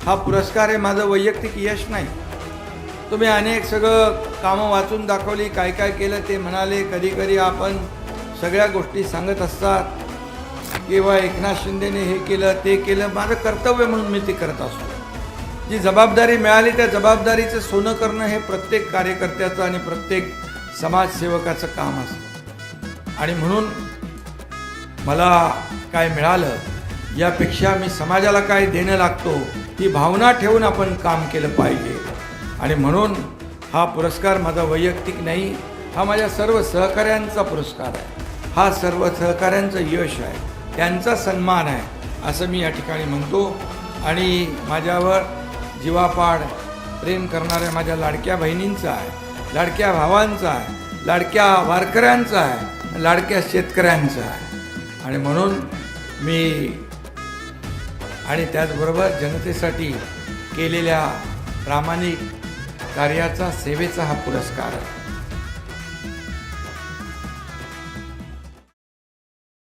हा पुरस्कार हे माझं वैयक्तिक यश नाही. तुम्ही अनेक सगळं कामं वाचून दाखवली, काय काय केलं ते म्हणाले. कधी कधी आपण सगळ्या गोष्टी सांगत असतात किंवा एकनाथ शिंदेने हे केलं ते केलं. माझं कर्तव्य म्हणून मी ते करत असतो. जी जबाबदारी मिळाली त्या जबाबदारीचं सोनं करणं हे प्रत्येक कार्यकर्त्याचं आणि प्रत्येक समाजसेवकाचं काम असतं. आणि म्हणून मला काय मिळालं यापेक्षा मी समाजाला काय देणं लागतो ही भावना ठेवून आपण काम केलं पाहिजे. आणि म्हणून हा पुरस्कार माझा वैयक्तिक नाही, हा माझ्या सर्व सहकाऱ्यांचा पुरस्कार आहे. हा सर्व सहकाऱ्यांचं यश आहे, त्यांचा सन्मान आहे असं मी या ठिकाणी म्हणतो. आणि माझ्यावर जीवापाड प्रेम करणाऱ्या माझ्या लाडक्या बहिणींचा आहे, लाडक्या भावांचा आहे, लाडक्या वारकऱ्यांचा आहे, लाडक्या शेतकऱ्यांचा आहे. आणि म्हणून मी आणि त्याचबरोबर जनतेसाठी केलेल्या प्रामाणिक कार्याचा सेवेचा हा पुरस्कार आहे.